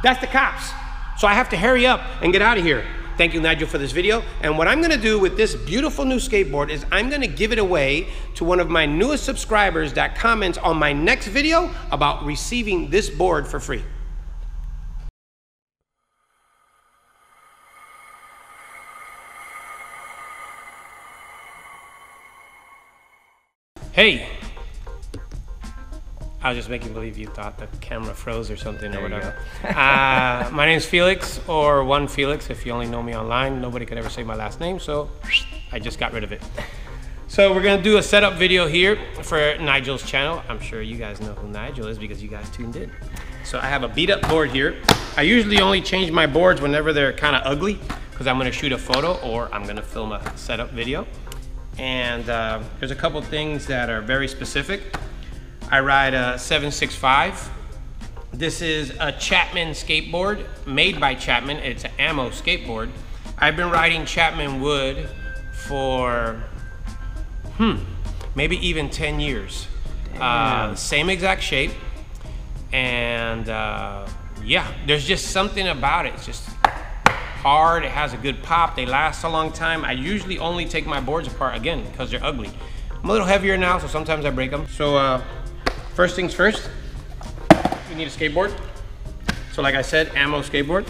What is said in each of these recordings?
That's the cops. So I have to hurry up and get out of here. Thank you, Nigel, for this video. And what I'm gonna do with this beautiful new skateboard is I'm gonna give it away to one of my newest subscribers that comments on my next video about receiving this board for free. Hey. I was just making believe you thought the camera froze or something or whatever. My name's Felix, or One Felix. If you only know me online, nobody could ever say my last name, so I just got rid of it. So we're gonna do a setup video here for Nigel's channel. I'm sure you guys know who Nigel is because you guys tuned in. So I have a beat up board here. I usually only change my boards whenever they're kind of ugly because I'm gonna shoot a photo or I'm gonna film a setup video. And there's a couple things that are very specific. I ride a 765. This is a Chapman skateboard made by Chapman. It's an ammo skateboard. I've been riding Chapman wood for, maybe even 10 years. Same exact shape. And yeah, there's just something about it. It's just hard, it has a good pop, they last a long time. I usually only take my boards apart again because they're ugly. I'm a little heavier now, so sometimes I break them. So first things first, you need a skateboard. So like I said, ammo skateboard.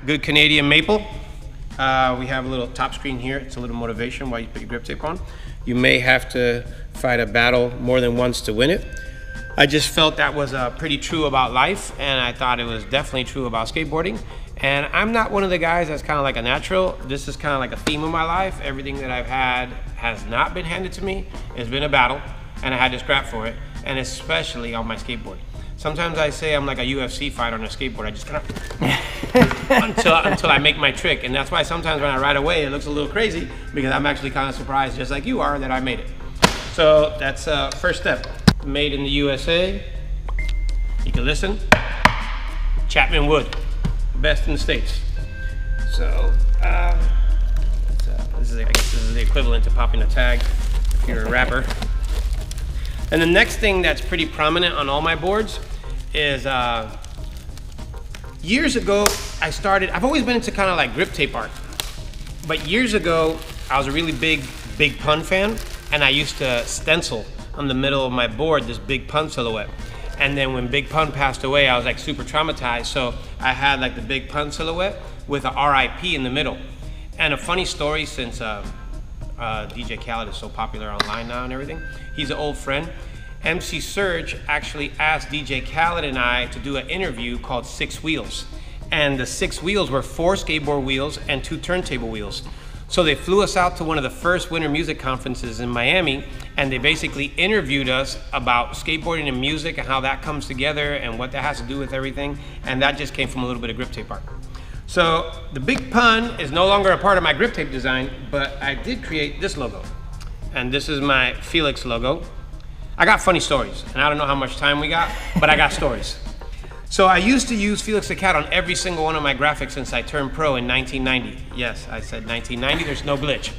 Good Canadian maple. We have a little top screen here. It's a little motivation while you put your grip tape on. You may have to fight a battle more than once to win it. I just felt that was pretty true about life, and I thought it was definitely true about skateboarding. And I'm not one of the guys that's kind of like a natural. This is kind of like a theme of my life. Everything that I've had has not been handed to me. It's been a battle, and I had to scrap for it, and especially on my skateboard. Sometimes I say I'm like a UFC fighter on a skateboard. I just kind of until I make my trick, and that's why sometimes when I ride away, it looks a little crazy because I'm actually kind of surprised, just like you are, that I made it. So that's first step. Made in the USA. You can listen. Chapman wood, best in the States. So I guess this is the equivalent to popping a tag if you're a rapper. And the next thing that's pretty prominent on all my boards is years ago I've always been into kind of like grip tape art, but years ago I was a really big pun fan, and I used to stencil on the middle of my board this Big Pun silhouette. And then when Big Pun passed away, I was like super traumatized, so I had like the Big Pun silhouette with a RIP in the middle. And a funny story, since DJ Khaled is so popular online now and everything, he's an old friend. MC Surge actually asked DJ Khaled and I to do an interview called 6 Wheels. And the 6 wheels were 4 skateboard wheels and 2 turntable wheels. So they flew us out to one of the first winter music conferences in Miami, and they basically interviewed us about skateboarding and music and how that comes together and what that has to do with everything. And that just came from a little bit of grip tape art. So the Big Pun is no longer a part of my grip tape design, but I did create this logo. And this is my Felix logo. I got funny stories, and I don't know how much time we got, but I got stories. So I used to use Felix the Cat on every single one of my graphics since I turned pro in 1990. Yes, I said 1990, there's no glitch.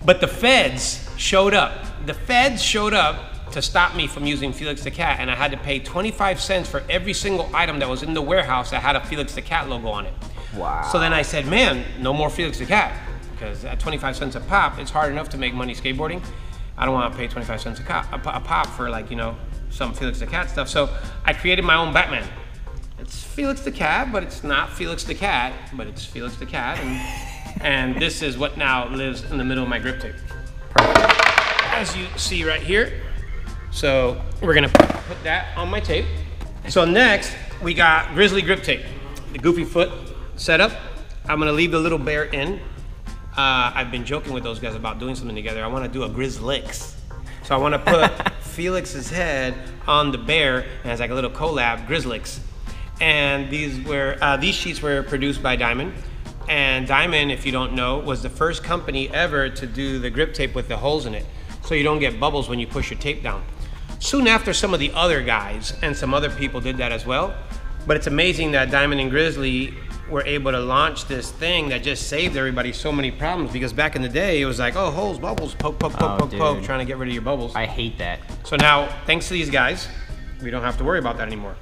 But the feds showed up. The feds showed up to stop me from using Felix the Cat, and I had to pay 25 cents for every single item that was in the warehouse that had a Felix the Cat logo on it. Wow. So then I said, man, no more Felix the Cat, because at 25 cents a pop, it's hard enough to make money skateboarding. I don't want to pay 25 cents a pop for, like, you know, some Felix the Cat stuff. So I created my own Batman. It's Felix the Cat, but it's not Felix the Cat, but it's Felix the Cat. And this is what now lives in the middle of my grip tape. As you see right here. So we're gonna put that on my tape. So next, we got Grizzly grip tape. The goofy foot setup. I'm gonna leave the little bear in. I've been joking with those guys about doing something together. I wanna do a Grizzlix. So I wanna put Felix's head on the bear, and it's like a little collab, Grizzlix. And these sheets were produced by Diamond. And Diamond, if you don't know, was the first company ever to do the grip tape with the holes in it, so you don't get bubbles when you push your tape down. Soon after, some of the other guys and some other people did that as well. But it's amazing that Diamond and Grizzly were able to launch this thing that just saved everybody so many problems, because back in the day it was like, oh, holes, bubbles, poke, poke, poke, poke, poke, trying to get rid of your bubbles. I hate that. So now, thanks to these guys, we don't have to worry about that anymore.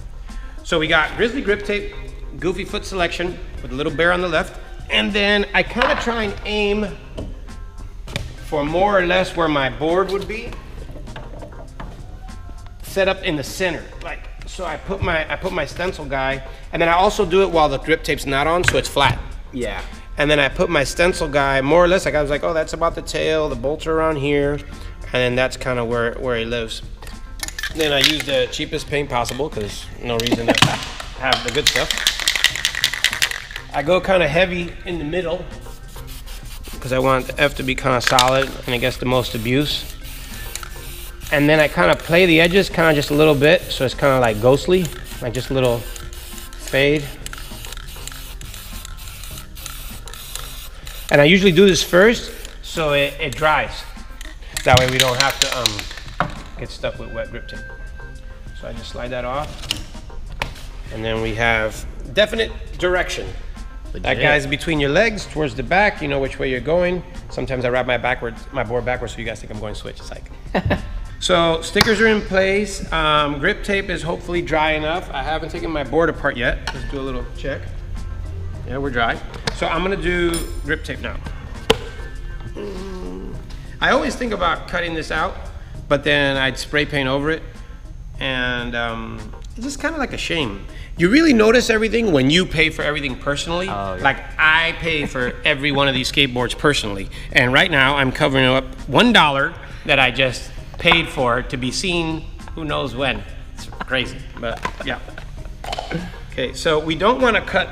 So we got Grizzly grip tape, Goofy foot selection with a little bear on the left. And then I kind of try and aim for more or less where my board would be. Set up in the center, like, so I put my stencil guy, and then I also do it while the grip tape's not on, so it's flat. Yeah. And then I put my stencil guy more or less, like I was like, oh, that's about the tail, the bolts are around here, and then that's kind of where he lives. Then I use the cheapest paint possible, because no reason to have the good stuff. I go kind of heavy in the middle, because I want the F to be kind of solid, and it gets the most abuse. And then I kind of play the edges kind of just a little bit, so it's kind of like ghostly, like just a little fade. And I usually do this first, so it dries. That way we don't have to get stuck with wet grip tape. So I just slide that off. And then we have definite direction. Legit. That guy's between your legs, towards the back, you know which way you're going. Sometimes I wrap my board backwards so you guys think I'm going switch. It's like. So stickers are in place. Grip tape is hopefully dry enough. I haven't taken my board apart yet. Let's do a little check. Yeah, we're dry. So I'm gonna do grip tape now. I always think about cutting this out, but then I'd spray paint over it. And it's just kind of like a shame. You really notice everything when you pay for everything personally. Oh, yeah. Like I pay for every one of these skateboards personally. And right now I'm covering up $1 that I just paid for to be seen who knows when. It's crazy, but yeah. Okay, so we don't want to cut,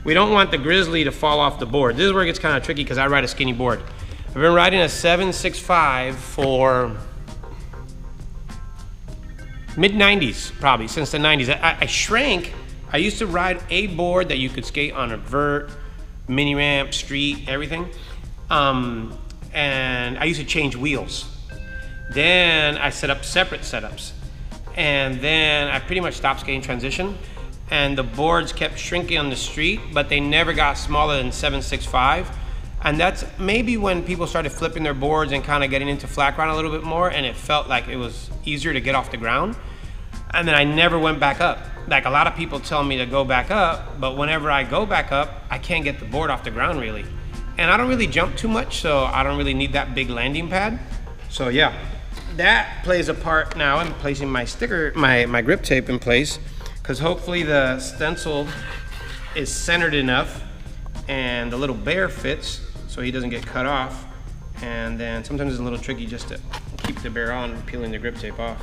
we don't want the Grizzly to fall off the board. This is where it gets kind of tricky because I ride a skinny board. I've been riding a 765 for mid-90s, probably, since the 90s. I shrank. I used to ride a board that you could skate on a vert, mini ramp, street, everything. And I used to change wheels. Then I set up separate setups. And then I pretty much stopped skating transition. And the boards kept shrinking on the street, but they never got smaller than 765. And that's maybe when people started flipping their boards and kind of getting into flat ground a little bit more, and it felt like it was easier to get off the ground. And then I never went back up. Like a lot of people tell me to go back up, but whenever I go back up, I can't get the board off the ground really. And I don't really jump too much, so I don't really need that big landing pad. So yeah, that plays a part now in placing my sticker, my grip tape in place, because hopefully the stencil is centered enough and the little bear fits so he doesn't get cut off. And then sometimes it's a little tricky just to keep the bear on, peeling the grip tape off.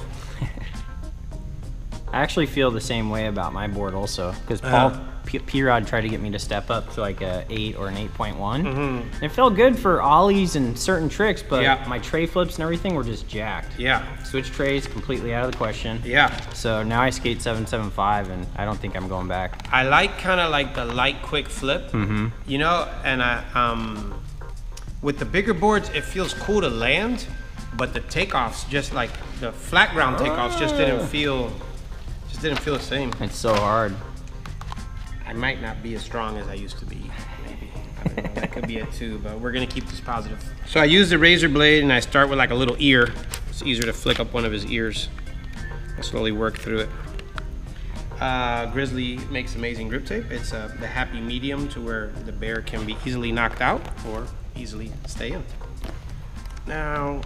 I actually feel the same way about my board also, because Paul P-Rod tried to get me to step up to like a 8 or an 8.1. Mm-hmm. It felt good for ollies and certain tricks, but my tray flips and everything were just jacked. Yeah. Switch trays completely out of the question. Yeah. So now I skate 775 and I don't think I'm going back. I like kind of like the light quick flip, you know, and with the bigger boards, it feels cool to land, but the takeoffs, just like the flat ground takeoffs, just didn't feel the same. It's so hard. I might not be as strong as I used to be, maybe. I don't know, that could be it too, but we're gonna keep this positive. So I use the razor blade and I start with like a little ear. It's easier to flick up one of his ears. I slowly work through it. Grizzly makes amazing grip tape. It's the happy medium to where the bear can be easily knocked out or easily stay in. Now,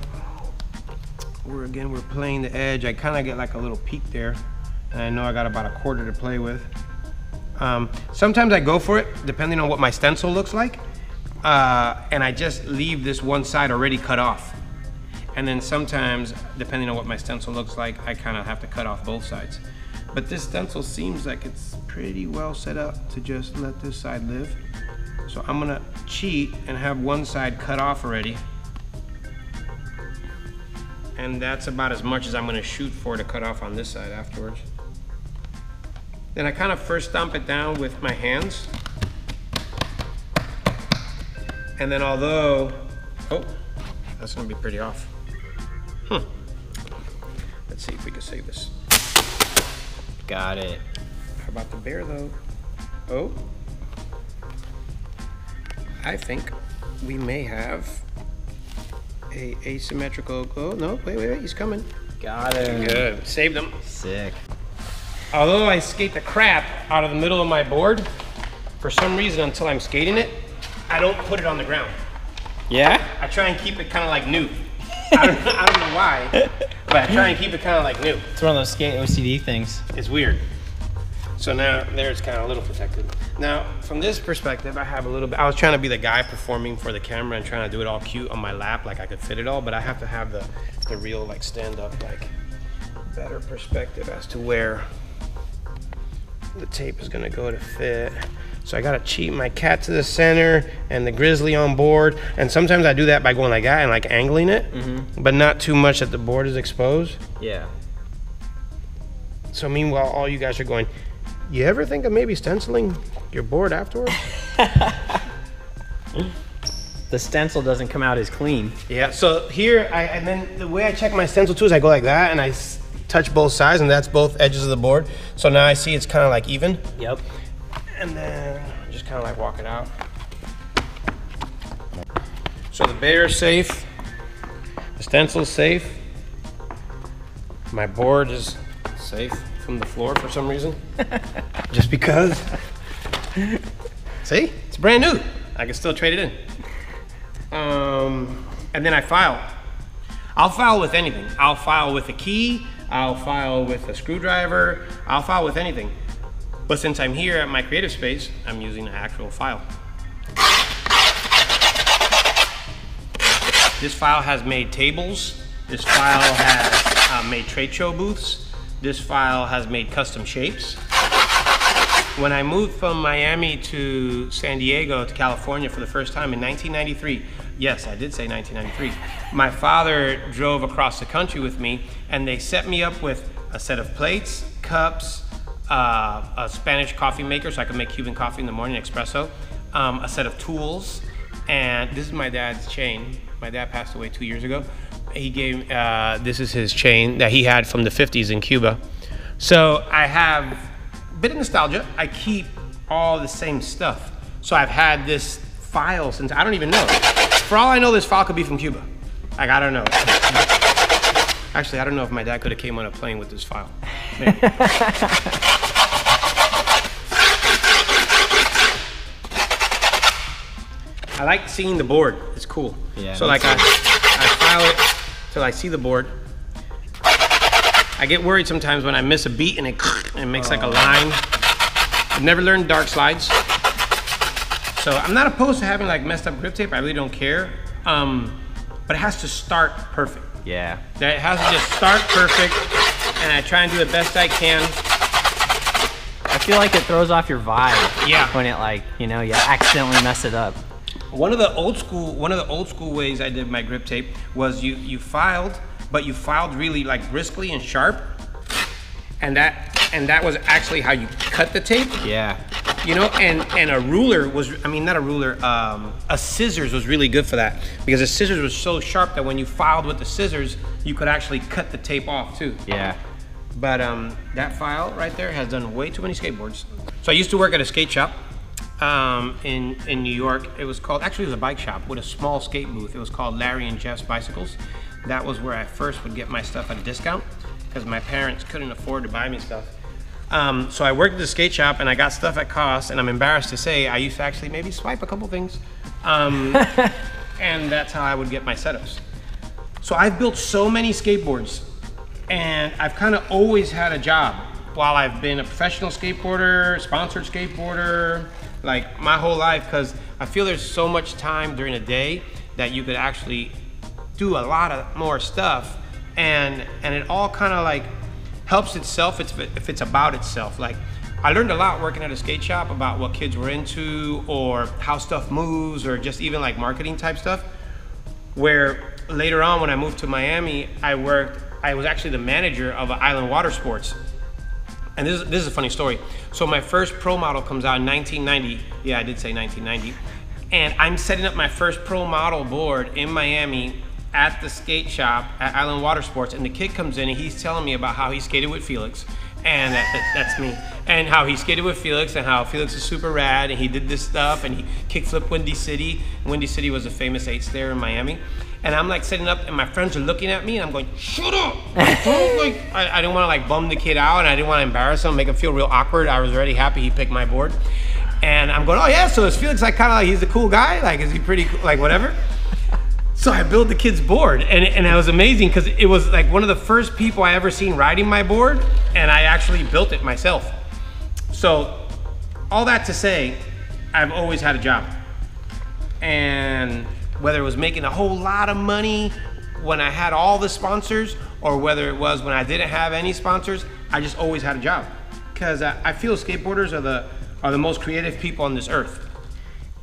we're playing the edge. I kind of get like a little peak there. And I know I got about a quarter to play with. Sometimes I go for it, depending on what my stencil looks like. And I just leave this one side already cut off. And then sometimes, depending on what my stencil looks like, I kind of have to cut off both sides. But this stencil seems like it's pretty well set up to just let this side live. So I'm gonna cheat and have one side cut off already. And that's about as much as I'm gonna shoot for to cut off on this side afterwards. Then I kind of first stomp it down with my hands. And then although, oh, that's gonna be pretty off. Let's see if we can save this. Got it. How about the bear though? Oh, I think we may have a asymmetrical, oh no, wait, he's coming. Got it. Good, saved him. Sick. although I skate the crap out of the middle of my board, for some reason, until I'm skating it, I don't put it on the ground. Yeah? I try and keep it kind of like new. I don't know why, but I try and keep it kind of like new. It's one of those skate OCD things. It's weird. So now there it's kind of a little protected. Now, from this perspective, I have a little bit, I was trying to be the guy performing for the camera and trying to do it all cute on my lap, like I could fit it all, but I have to have the real like stand up, like better perspective as to where the tape is gonna go to fit. So I gotta cheat my cat to the center and the grizzly on board. And sometimes I do that by going like that and like angling it, but not too much that the board is exposed. Yeah. So meanwhile, all you guys are going, you ever think of maybe stenciling your board afterwards? The stencil doesn't come out as clean. Yeah, so here, and then the way I check my stencil too is I go like that and I touch both sides, and that's both edges of the board. So now I see it's kind of like even. Yep. And then just kind of like walk it out. So the bear's safe, the stencil's safe, my board is safe from the floor for some reason. Just because. See, it's brand new. I can still trade it in. And then I file. I'll file with anything. I'll file with a key, I'll file with a screwdriver, I'll file with anything. But since I'm here at my creative space, I'm using an actual file. This file has made tables. This file has made trade show booths. This file has made custom shapes. When I moved from Miami to San Diego to California for the first time in 1993, yes, I did say 1993, my father drove across the country with me, and they set me up with a set of plates, cups, a Spanish coffee maker so I could make Cuban coffee in the morning, espresso, a set of tools, and this is my dad's chain. My dad passed away 2 years ago. He gave, this is his chain that he had from the 50s in Cuba. So I have a bit of nostalgia. I keep all the same stuff. So I've had this file since, I don't even know. For all I know, this file could be from Cuba. Like, I don't know. Actually, I don't know if my dad could have came on a plane with this file. Maybe. I like seeing the board. It's cool. Yeah. So like I file it till I see the board. I get worried sometimes when I miss a beat and it makes like a line. I've never learned dark slides. So I'm not opposed to having like messed up grip tape. I really don't care. But it has to start perfect. Yeah. It has to just start perfect, and I try and do the best I can. I feel like it throws off your vibe. Yeah. When it like, you know, you accidentally mess it up. One of the old school ways I did my grip tape was you filed, but you filed really like briskly and sharp, and that was actually how you cut the tape. Yeah. You know, and a ruler was, I mean, not a ruler, a scissors was really good for that, because the scissors was so sharp that when you filed with the scissors, you could actually cut the tape off too. Yeah. But that file right there has done way too many skateboards. So I used to work at a skate shop in New York. It was called, actually it was a bike shop with a small skate booth. It was called Larry and Jeff's Bicycles. That was where I first would get my stuff at a discount, because my parents couldn't afford to buy me stuff. So I worked at the skate shop and I got stuff at cost, and I'm embarrassed to say I used to actually maybe swipe a couple things. And that's how I would get my setups. So I've built so many skateboards, and I've kind of always had a job while I've been a professional skateboarder, sponsored skateboarder, like my whole life, because I feel there's so much time during a day that you could actually do a lot of more stuff, and it all kind of like helps itself if it's about itself. Like, I learned a lot working at a skate shop about what kids were into, or how stuff moves, or just even like marketing type stuff. Where later on, when I moved to Miami, I was actually the manager of Island Water Sports. And this is a funny story. So my first pro model comes out in 1990. Yeah, I did say 1990. And I'm setting up my first pro model board in Miami at the skate shop at Island Water Sports, and the kid comes in and he's telling me about how he skated with Felix, and that's me. and how he skated with Felix, and how Felix is super rad, and he did this stuff, and he kickflipped Windy City. Windy City was a famous 8-stair in Miami. And I'm like sitting up, and my friends are looking at me, and I'm going, shut up! I didn't want to like bum the kid out, and I didn't want to embarrass him, make him feel real awkward. I was already happy he picked my board. And I'm going, oh yeah, so is Felix like kind of like, he's the cool guy? Like, is he pretty cool? Like, whatever? So I built the kid's board, and it was amazing, because it was like one of the first people I ever seen riding my board, and I actually built it myself. So, all that to say, I've always had a job. And whether it was making a whole lot of money when I had all the sponsors, or whether it was when I didn't have any sponsors, I just always had a job. Because I feel skateboarders are the most creative people on this earth.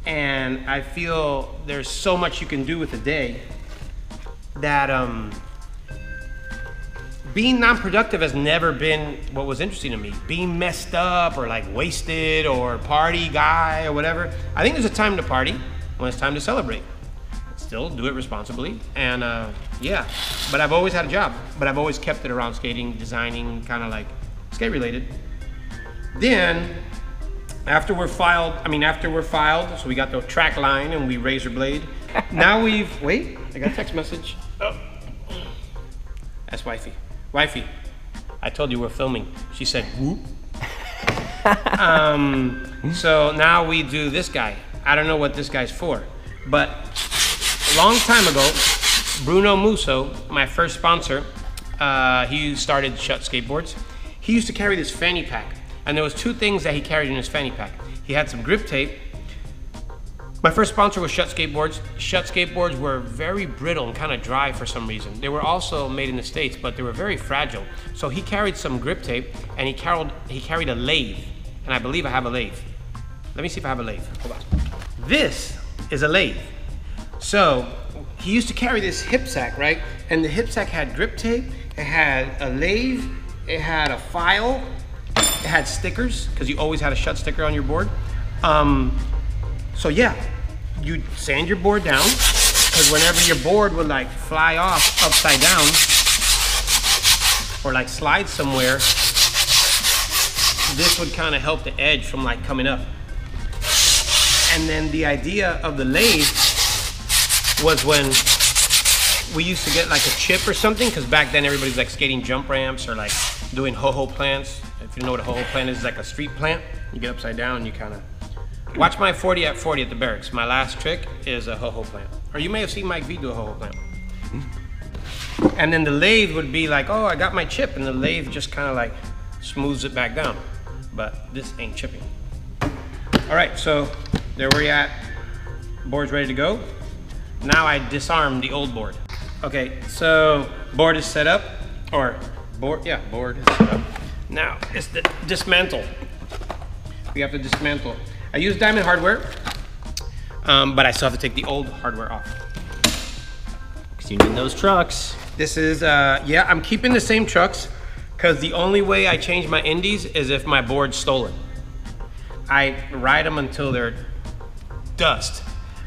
And I feel there's so much you can do with a day that being non-productive has never been what was interesting to me. Being messed up or like wasted or party guy or whatever. I think there's a time to party when it's time to celebrate. Still do it responsibly, and yeah. But I've always had a job, but I've always kept it around skating, designing, kind of like skate related. Then, after we're filed, so we got the track line and we razor blade. Now wait, I got a text message. Oh. That's wifey. Wifey, I told you we're filming. She said, whoop. So now we do this guy. I don't know what this guy's for, but a long time ago, Bruno Musso, my first sponsor, he started Shut Skateboards. He used to carry this fanny pack, and there was two things that he carried in his fanny pack. He had some grip tape. My first sponsor was Shut Skateboards. Shut Skateboards were very brittle and kind of dry for some reason. They were also made in the States, but they were very fragile. So he carried some grip tape, and he carried a lathe, and I believe I have a lathe. Let me see if I have a lathe. Hold on. This is a lathe. So he used to carry this hip sack, right? And the hip sack had grip tape, it had a lathe, it had a file, it had stickers, because you always had a Shut sticker on your board. So yeah, you sand your board down, because whenever your board would like fly off upside down, or like slide somewhere, this would kind of help the edge from like coming up. And then the idea of the lathe was when we used to get like a chip or something, because back then everybody's like skating jump ramps or like doing ho-ho plants. If you know what a ho-ho plant is, it's like a street plant. You get upside down and you kind of... Watch my 40 at 40 at the Berrics. My last trick is a ho-ho plant. Or you may have seen Mike V do a ho-ho plant. And then the lathe would be like, oh, I got my chip, and the lathe just kind of like smooths it back down. But this ain't chipping. All right, so there we're at. Board's ready to go. Now I disarm the old board. Okay, so board is set up, or board is set up. Now it's the dismantle. We have to dismantle. I use diamond hardware, but I still have to take the old hardware off. Because you need those trucks. This is, yeah, I'm keeping the same trucks, because the only way I change my indies is if my board's stolen. I ride them until they're dust.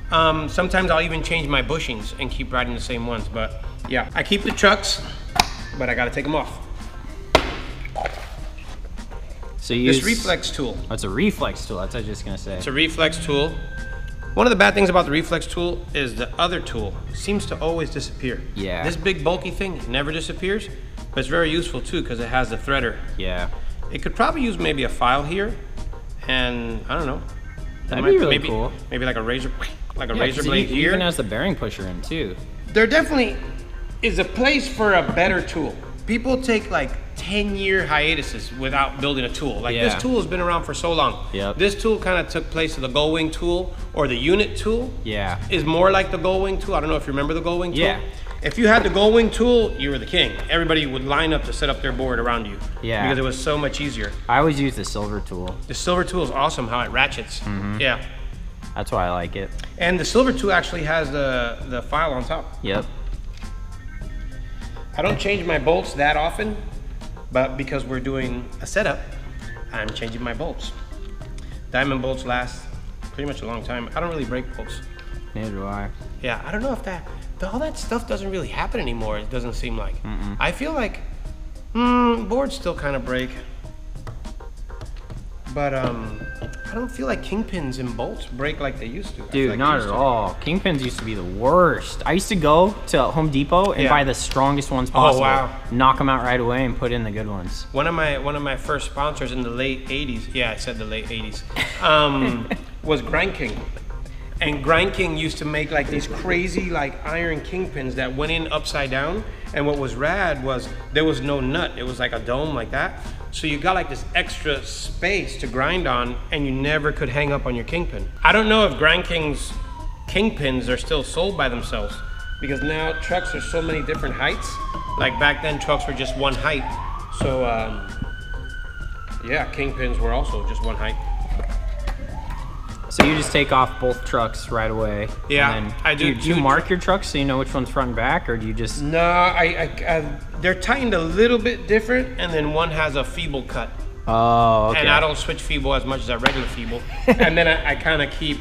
Sometimes I'll even change my bushings and keep riding the same ones, but yeah. I keep the trucks, but I gotta take them off. So you this reflex tool. Oh, it's a reflex tool, that's what I was just gonna say. It's a reflex tool. One of the bad things about the reflex tool is the other tool seems to always disappear. Yeah. This big bulky thing never disappears, but it's very useful too because it has the threader. Yeah. It could probably use maybe a file here, and I don't know. That'd be really cool. Maybe like a razor blade here. It even has the bearing pusher in too. There definitely is a place for a better tool. People take like 10-year hiatuses without building a tool. Like this tool has been around for so long. Yep. This tool kind of took place of the Gull Wing tool, or the unit tool. Yeah. Is more like the Gull Wing tool. I don't know if you remember the Gull Wing tool. Yeah. If you had the Gull Wing tool, you were the king. Everybody would line up to set up their board around you. Yeah. Because it was so much easier. I always use the silver tool. The silver tool is awesome how it ratchets. Mm-hmm. Yeah. That's why I like it. And the silver tool actually has the file on top. Yep. I don't change my bolts that often, but because we're doing a setup, I'm changing my bolts. Diamond bolts last pretty much a long time. I don't really break bolts. Neither do I. Yeah, I don't know if all that stuff doesn't really happen anymore. It doesn't seem like. I feel like boards still kind of break. But I don't feel like kingpins and bolts break like they used to. Dude, not at all. Kingpins used to be the worst. I used to go to Home Depot and buy the strongest ones possible. Oh, wow. Knock them out right away and put in the good ones. One of my first sponsors in the late 80s, yeah, I said the late 80s, was Grind King. And Grind King used to make like these crazy like iron kingpins that went in upside down. And what was rad was there was no nut. It was like a dome like that. So you got like this extra space to grind on, and you never could hang up on your kingpin. I don't know if Grind King's kingpins are still sold by themselves, because now trucks are so many different heights. Like back then trucks were just one height. So yeah, kingpins were also just one height. So you just take off both trucks right away? Yeah, and then, I do. Do you mark your trucks so you know which one's front and back, or do you just? No, they're tightened a little bit different, and then one has a feeble cut. Oh, okay. And I don't switch feeble as much as I regular feeble. And then I kind of keep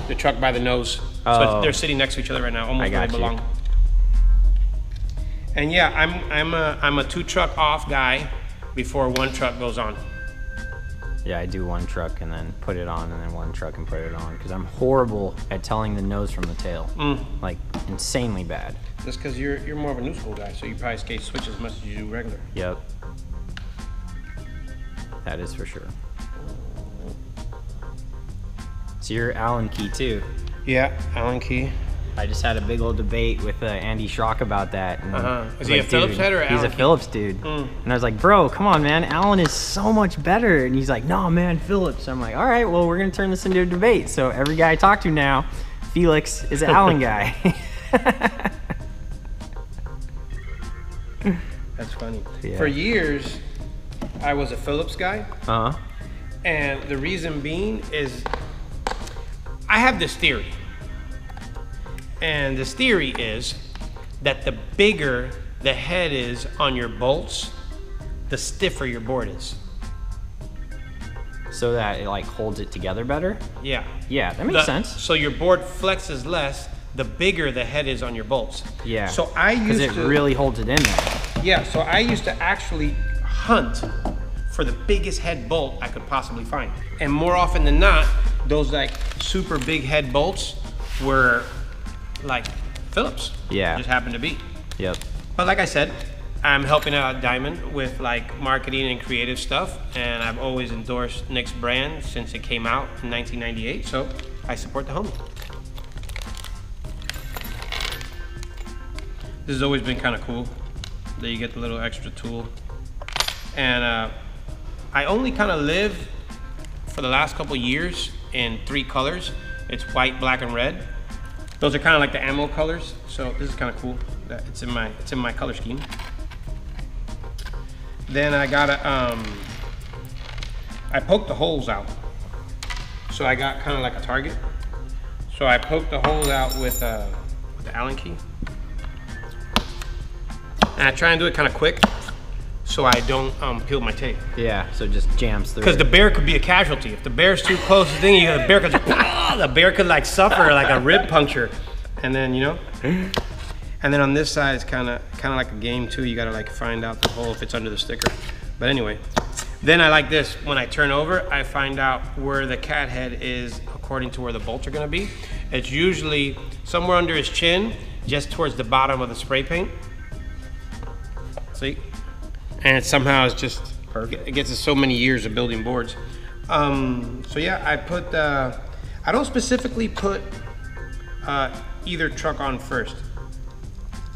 the truck by the nose. So they're sitting next to each other right now, almost where they belong. And yeah, I'm a 2 truck off guy before 1 truck goes on. Yeah, I do 1 truck and then put it on, and then 1 truck and put it on, because I'm horrible at telling the nose from the tail. Like, insanely bad. Just because you're more of a new school guy, so you probably skate switch as much as you do regular. Yep. That is for sure. So you're Allen key too. Yeah, Allen key. I just had a big old debate with Andy Schrock about that. And Is he a Phillips head or Allen? He's a Phillips dude. And I was like, bro, come on, man. Allen is so much better. And he's like, no, man, Phillips. I'm like, all right, well, we're going to turn this into a debate. So every guy I talk to now, Felix is an Allen guy. That's funny. Yeah. For years, I was a Phillips guy. And the reason being is I have this theory. And this theory is that the bigger the head is on your bolts, the stiffer your board is. So that it like holds it together better? Yeah. Yeah, that makes sense. So your board flexes less the bigger the head is on your bolts. Yeah. So I used to... Because it really holds it in there. Yeah, so I used to actually hunt for the biggest head bolt I could possibly find. And more often than not, those like super big head bolts were like Phillips. Yeah. Just happened to be. Yep. But like I said, I'm helping out Diamond with like marketing and creative stuff, and I've always endorsed Nick's brand since it came out in 1998, so I support the homie. This has always been kind of cool that you get the little extra tool. And I only kind of live for the last couple years in 3 colors. It's white, black, and red. Those are kind of like the ammo colors, so this is kind of cool that it's in my color scheme. Then I got I poked the holes out, so I got kind of like a target. So I poked the holes out with the Allen key, and I try and do it kind of quick, so I don't peel my tape. Yeah, so it just jams through. Because the bear could be a casualty. If the bear's too close to the thing, the bear could just, the bear could like suffer like a rib puncture, and then and then on this side it's kind of like a game too. You gotta like find out the hole if it's under the sticker. But anyway, then I like this. When I turn over, I find out where the cat head is according to where the bolts are gonna be. It's usually somewhere under his chin, just towards the bottom of the spray paint. See? And it somehow is just perfect. It gets us so many years of building boards. So yeah, I put, I don't specifically put either truck on first.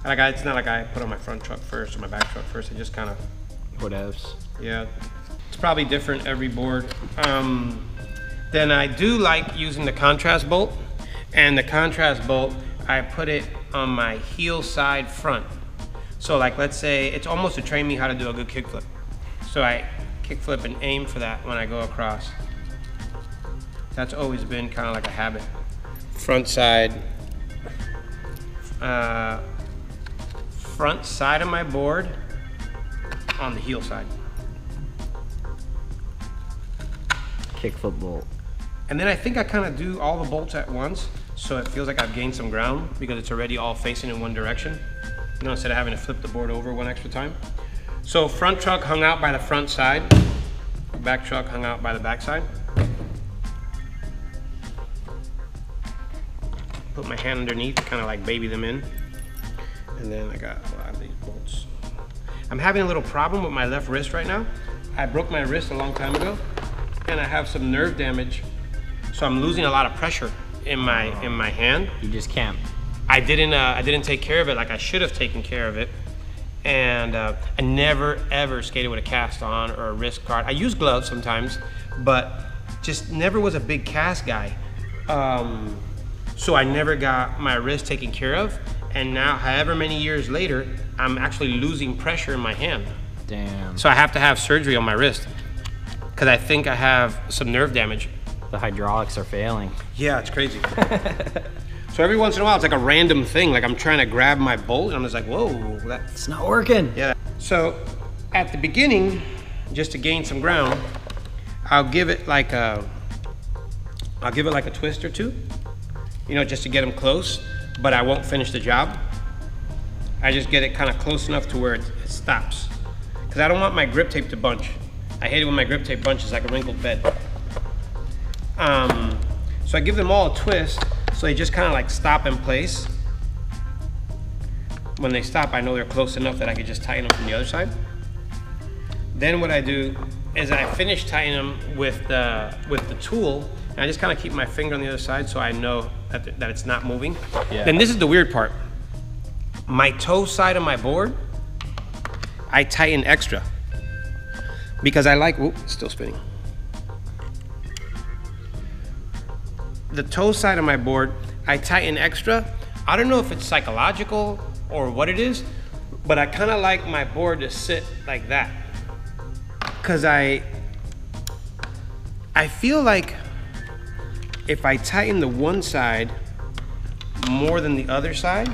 Like it's not like I put on my front truck first or my back truck first. I just kind of, whatevs. Yeah, it's probably different every board. Then I do like using the contrast bolt, and the contrast bolt, I put it on my heel side front. So like, let's say, it's almost to train me how to do a good kickflip. So I kickflip and aim for that when I go across. That's always been kind of like a habit. Front side of my board on the heel side. Kickflip bolt. And then I think I kind of do all the bolts at once, so it feels like I've gained some ground because it's already all facing in one direction. You know, instead of having to flip the board over one extra time. So front truck hung out by the front side. back truck hung out by the backside. Put my hand underneath, kind of like baby them in. And then I got a lot of these bolts. I'm having a little problem with my left wrist right now. I broke my wrist a long time ago, and I have some nerve damage. So I'm losing a lot of pressure in my hand. You just can't. I didn't take care of it like I should have taken care of it. And I never ever skated with a cast on or a wrist guard. I use gloves sometimes, but just never was a big cast guy. So I never got my wrist taken care of, and now, however many years later, I'm actually losing pressure in my hand. Damn. So I have to have surgery on my wrist, because I think I have some nerve damage. The hydraulics are failing. Yeah, it's crazy. So every once in a while, it's like a random thing, like I'm trying to grab my bolt, and I'm just like, whoa, it's not working. Yeah. So at the beginning, just to gain some ground, I'll give it like a twist or two. You know, just to get them close, but I won't finish the job. I just get it kind of close enough to where it stops. Because I don't want my grip tape to bunch. I hate it when my grip tape bunches like a wrinkled bed. So I give them all a twist, so they just kind of like stop in place. When they stop, I know they're close enough that I could just tighten them from the other side. Then what I do is I finish tightening them with the tool, and I just kind of keep my finger on the other side so I know that it's not moving. Yeah. Then this is the weird part. My toe side of my board, I tighten extra. Because I like, whoop, it's still spinning. The toe side of my board, I tighten extra. I don't know if it's psychological or what it is, but I kind of like my board to sit like that. Because I feel like if I tighten the one side more than the other side,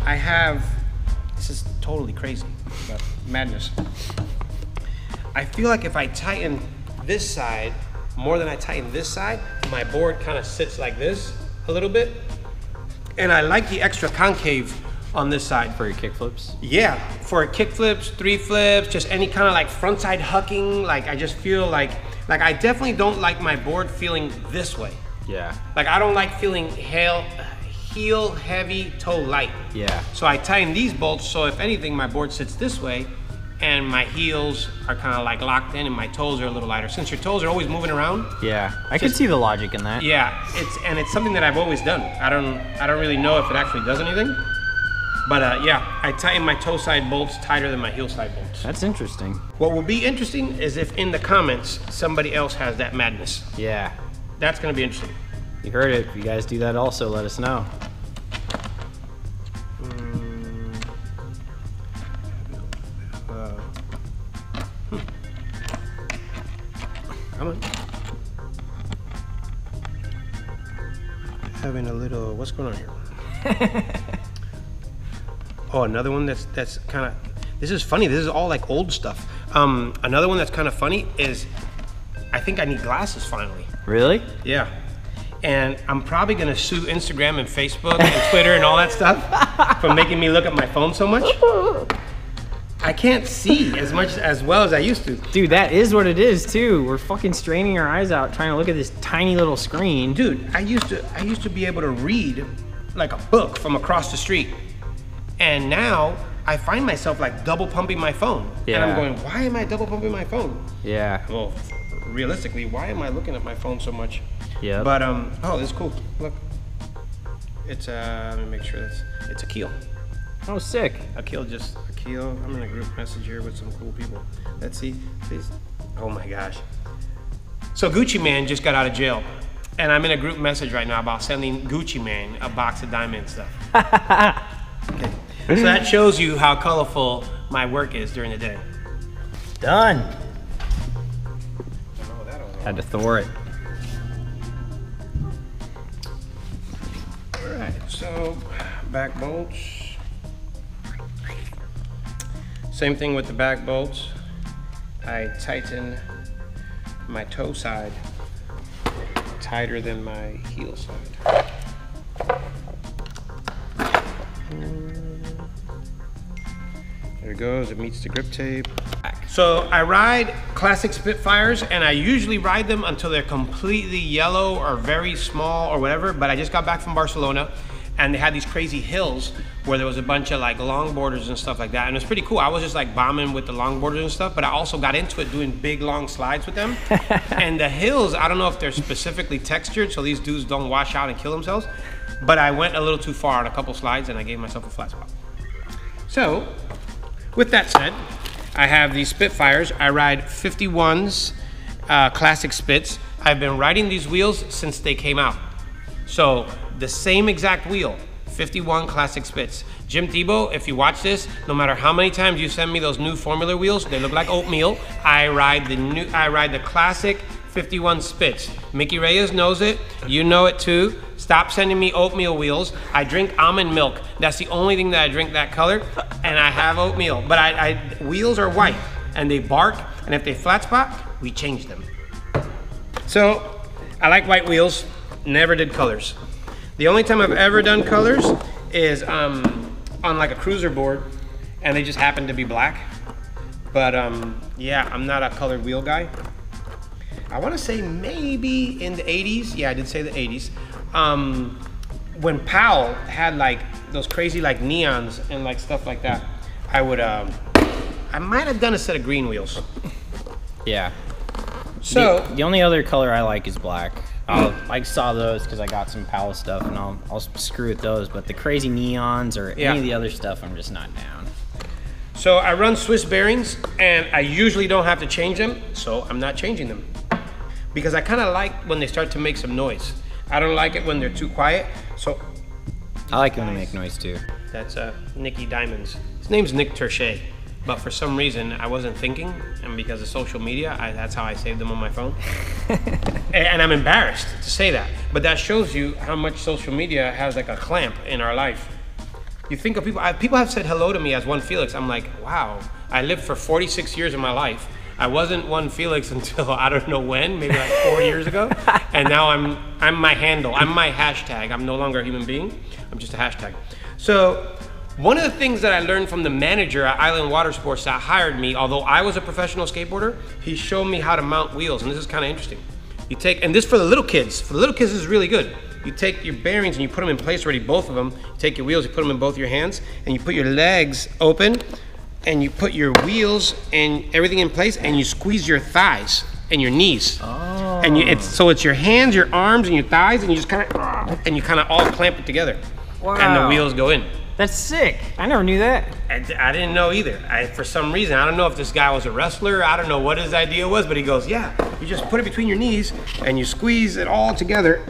I have, this is totally crazy, but madness. I feel like if I tighten this side more than I tighten this side, my board kind of sits like this a little bit. And I like the extra concave on this side. For your kick flips? Yeah, for kick flips, 3 flips, just any kind of like front side hucking. Like I just feel like I definitely don't like my board feeling this way. Yeah. Like I don't like feeling heel heavy, toe light. Yeah. So I tighten these bolts so if anything my board sits this way and my heels are kind of like locked in and my toes are a little lighter. Since your toes are always moving around. Yeah, I can see the logic in that. Yeah, it's something that I've always done. I don't really know if it actually does anything. But yeah, I tighten my toe side bolts tighter than my heel side bolts. That's interesting. What will be interesting is if in the comments somebody else has that madness. Yeah. That's gonna be interesting. You heard it. If you guys do that also, let us know. Come on. Having a little, what's going on here? Oh, another one that's kind of, this is funny. This is all like old stuff. Another one that's kind of funny is, I think I need glasses finally. Really? Yeah. And I'm probably gonna sue Instagram and Facebook and Twitter and all that stuff for making me look at my phone so much. I can't see as well as I used to. Dude, that is what it is too. We're fucking straining our eyes out trying to look at this tiny little screen. Dude, I used to be able to read like a book from across the street. And now I find myself like double pumping my phone. Yeah. And I'm going, why am I double pumping my phone? Yeah. Well, realistically, why am I looking at my phone so much? Yeah. But oh, this is cool. Look, it's let me make sure it's a keel. Oh, sick. A keel. I'm in a group message here with some cool people. Let's see, please. Oh my gosh. So Gucci Man just got out of jail, and I'm in a group message right now about sending Gucci Man a box of diamond stuff. Okay. So that shows you how colorful my work is during the day. Done. Oh, Had to Thor it. All right, so back bolts. Same thing with the back bolts. I tighten my toe side tighter than my heel side. There it goes, it meets the grip tape. Back. So I ride classic Spitfires, and I usually ride them until they're completely yellow or very small or whatever, but I just got back from Barcelona, and they had these crazy hills where there was a bunch of like longboarders and stuff like that, and it was pretty cool. I was just like bombing with the longboarders and stuff, but I also got into it doing big long slides with them. And the hills, I don't know if they're specifically textured so these dudes don't wash out and kill themselves, but I went a little too far on a couple slides and I gave myself a flat spot. So with that said, I have these Spitfires. I ride 51s, classic Spits. I've been riding these wheels since they came out. So the same exact wheel, 51 classic Spits. Jim Tebow, if you watch this, no matter how many times you send me those new Formula wheels, they look like oatmeal. I ride the classic 51 Spits. Mickey Reyes knows it. You know it too. Stop sending me oatmeal wheels. I drink almond milk. That's the only thing that I drink that color, and I have oatmeal. But wheels are white, and they bark, and if they flat spot, we change them. So I like white wheels. Never did colors. The only time I've ever done colors is on like a cruiser board, and they just happen to be black. But yeah, I'm not a colored wheel guy. I want to say maybe in the 80s. Yeah, I did say the 80s. When Powell had like those crazy like neons and like stuff like that, I might have done a set of green wheels. Yeah. So the only other color I like is black. I saw those because I got some Powell stuff, and I'll screw with those. But the crazy neons or any of the other stuff, I'm just not down. So I run Swiss bearings, and I usually don't have to change them, so I'm not changing them. Because I kind of like when they start to make some noise. I don't like it when they're too quiet, so. I like when they make noise too. That's Nicky Diamonds. His name's Nick Terche, but for some reason I wasn't thinking, and because of social media, that's how I saved them on my phone. And I'm embarrassed to say that, but that shows you how much social media has like a clamp in our life. You think of people, people have said hello to me as one Felix. I'm like, wow, I lived for 46 years of my life. I wasn't one Felix until I don't know when, maybe like 4 years ago. And now I'm my handle, I'm my hashtag. I'm no longer a human being, I'm just a hashtag. So one of the things that I learned from the manager at Island Water Sports that hired me, although I was a professional skateboarder, he showed me how to mount wheels, and this is kind of interesting. You take, and this for the little kids. For the little kids, this is really good. You take your bearings and you put them in place already, both of them. You take your wheels, you put them in both your hands, and you put your legs open, and you put your wheels and everything in place, and you squeeze your thighs and your knees. Oh. And so it's your hands, your arms, and your thighs, and you just kind of all clamp it together. Wow. And the wheels go in. That's sick. I never knew that. I didn't know either. For some reason, I don't know if this guy was a wrestler, I don't know what his idea was, but he goes, yeah, you just put it between your knees and you squeeze it all together,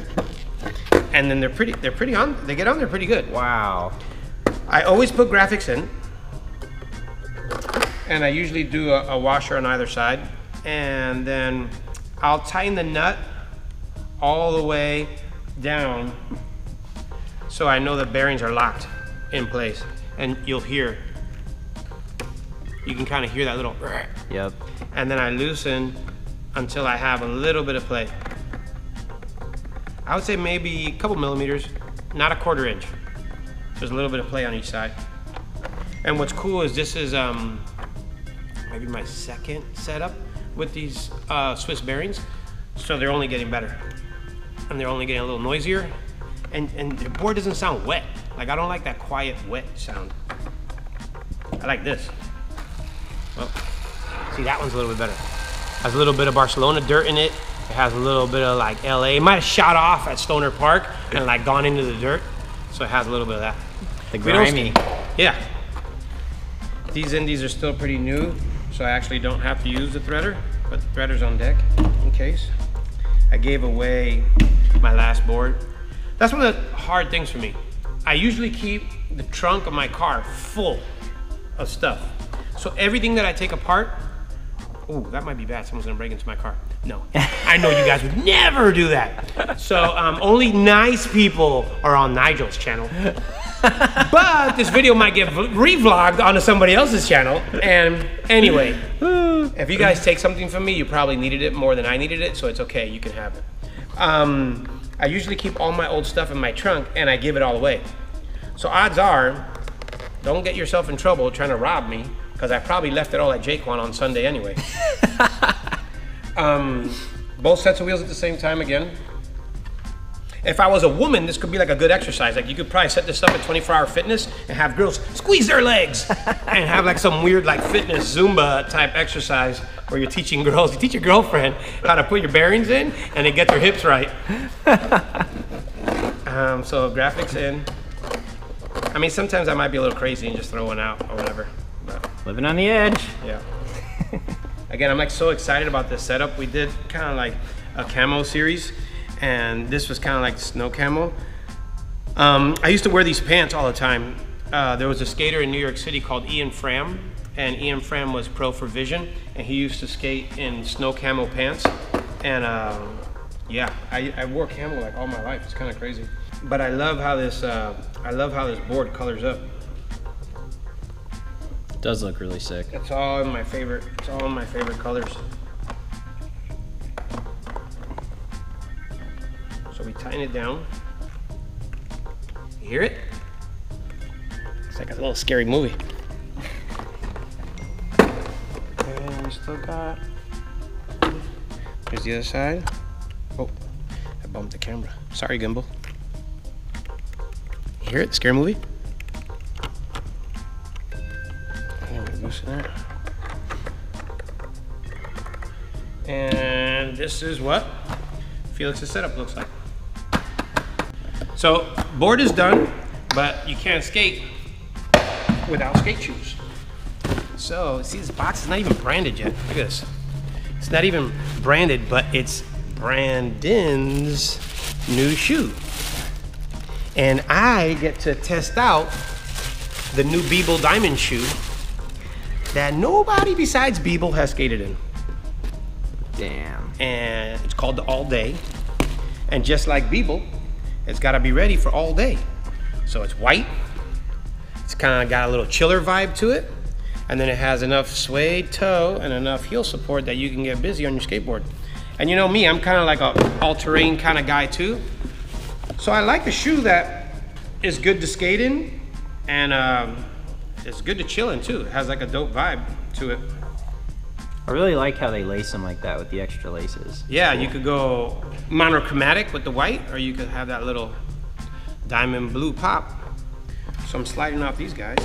and then they get on there pretty good. Wow. I always put graphics in, and I usually do a washer on either side, and then I'll tighten the nut all the way down so I know the bearings are locked in place, and you can kind of hear that little yep. And then I loosen until I have a little bit of play. I would say maybe a couple millimeters, not a quarter inch. There's a little bit of play on each side. And what's cool is this is maybe my second setup with these Swiss bearings, so they're only getting better, and they're only getting a little noisier, and the board doesn't sound wet. Like, I don't like that quiet, wet sound. I like this. Well, see, that one's a little bit better. Has a little bit of Barcelona dirt in it. It has a little bit of like LA. It might have shot off at Stoner Park and like gone into the dirt, so it has a little bit of that. The grimy. Yeah. These indies are still pretty new, so I actually don't have to use the threader, but the threader's on deck in case. I gave away my last board. That's one of the hard things for me. I usually keep the trunk of my car full of stuff. So everything that I take apart, ooh, that might be bad, someone's gonna break into my car. No, I know you guys would never do that. So only nice people are on Nigel's channel. But this video might get revlogged onto somebody else's channel. And anyway, if you guys take something from me, you probably needed it more than I needed it, so it's okay, you can have it. I usually keep all my old stuff in my trunk and I give it all away. So odds are, don't get yourself in trouble trying to rob me, because I probably left it all at Jake on Sunday anyway. Both sets of wheels at the same time again. If I was a woman, this could be like a good exercise. Like you could probably set this up at 24-hour fitness and have girls squeeze their legs and have like some weird like fitness Zumba type exercise where you're teaching girls, you teach your girlfriend how to put your bearings in and they get their hips right. So graphics in. I mean, sometimes I might be a little crazy and just throw one out or whatever. But, living on the edge. Yeah. Again, I'm like so excited about this setup. We did kind of like a camo series, and this was kind of like snow camo. I used to wear these pants all the time. There was a skater in New York City called Ian Fram, and Ian Fram was pro for Vision, and he used to skate in snow camo pants. And yeah, I wore camo like all my life. It's kind of crazy. But I love how this board colors up. It does look really sick. It's all in my favorite. It's all in my favorite colors. So we tighten it down. You hear it? It's like a little scary movie. And we still got. Here's the other side. Oh, I bumped the camera. Sorry, gimbal. You hear it? Scary movie? Loosen that. And this is what Felix's setup looks like. So, board is done, but you can't skate without skate shoes. So, see, this box is not even branded yet. Look at this. It's not even branded, but it's Brandon's new shoe. And I get to test out the new Beeble Diamond shoe that nobody besides Beeble has skated in. Damn. And it's called the All Day. And just like Beeble, it's gotta be ready for all day. So it's white. It's kind of got a little chiller vibe to it. And then it has enough suede toe and enough heel support that you can get busy on your skateboard. And you know me, I'm kind of like a all-terrain kind of guy too. So I like a shoe that is good to skate in, and it's good to chill in too. It has like a dope vibe to it. I really like how they lace them like that with the extra laces. Yeah, cool. You could go monochromatic with the white, or you could have that little diamond blue pop. So I'm sliding off these guys,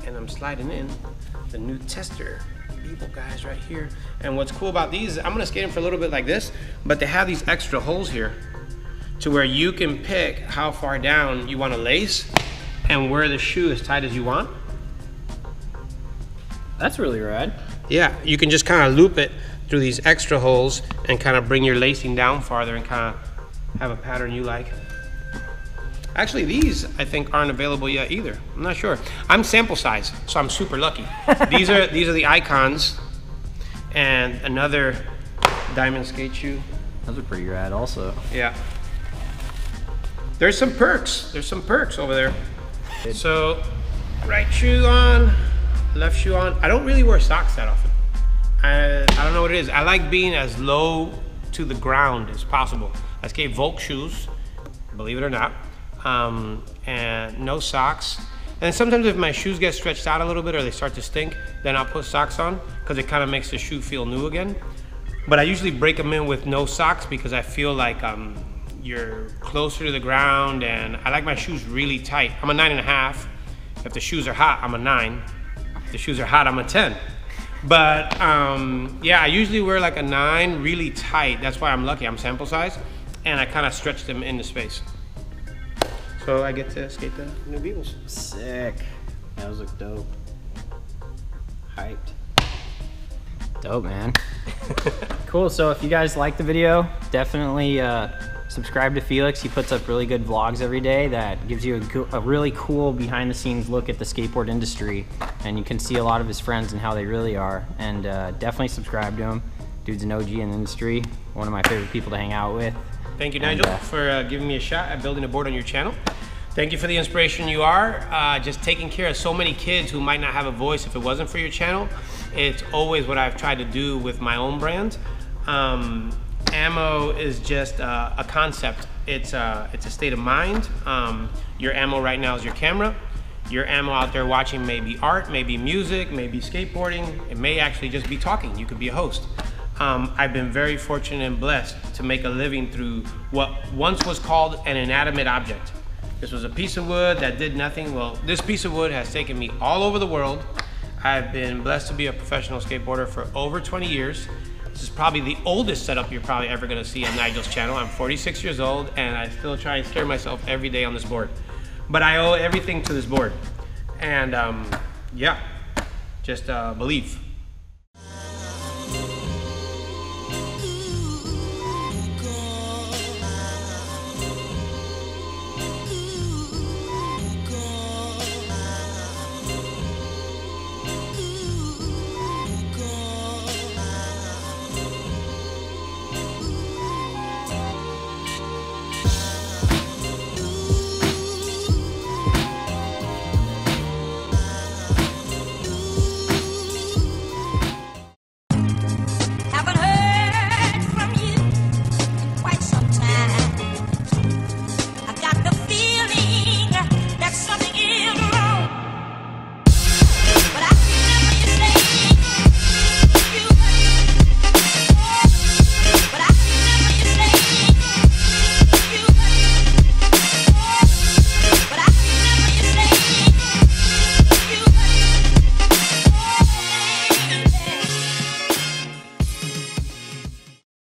and I'm sliding in the new tester Beeble guys right here. And what's cool about these, I'm gonna skate them for a little bit like this, but they have these extra holes here to where you can pick how far down you want to lace and where the shoe is tight as you want. That's really rad. Yeah, you can just kind of loop it through these extra holes and kind of bring your lacing down farther and kind of have a pattern you like. Actually, these I think aren't available yet either. I'm not sure. I'm sample size, so I'm super lucky. These are the icons, and another diamond skate shoe. Those are pretty rad also. Yeah. There's some perks. There's some perks over there. So, right shoe on, left shoe on. I don't really wear socks that often. I don't know what it is. I like being as low to the ground as possible. I skate Volk shoes, believe it or not, and no socks. And sometimes if my shoes get stretched out a little bit or they start to stink, then I'll put socks on because it kind of makes the shoe feel new again. But I usually break them in with no socks because I feel like you're closer to the ground, and I like my shoes really tight. I'm a 9.5. If the shoes are hot, I'm a 9. If the shoes are hot, I'm a 10. But yeah, I usually wear like a 9 really tight. That's why I'm lucky. I'm sample size, and I kind of stretch them into space. So I get to skate the new Beebles. Sick. Those look dope. Hyped. Dope, man. Cool. So if you guys like the video, definitely subscribe to Felix. He puts up really good vlogs every day that gives you a really cool behind the scenes look at the skateboard industry, and you can see a lot of his friends and how they really are. And definitely subscribe to him. Dude's an OG in the industry, one of my favorite people to hang out with. Thank you, Nigel, for giving me a shot at building a board on your channel. Thank you for the inspiration you are. Just taking care of so many kids who might not have a voice if it wasn't for your channel. It's always what I've tried to do with my own brand. Ammo is just a concept. It's a state of mind. Your ammo right now is your camera. Your ammo out there watching may be art, maybe music, maybe skateboarding. It may actually just be talking. You could be a host. I've been very fortunate and blessed to make a living through what once was called an inanimate object. This was a piece of wood that did nothing. Well, this piece of wood has taken me all over the world. I've been blessed to be a professional skateboarder for over 20 years. This is probably the oldest setup you're probably ever gonna see on Nigel's channel. I'm 46 years old and I still try and scare myself every day on this board. But I owe everything to this board. And yeah, just believe.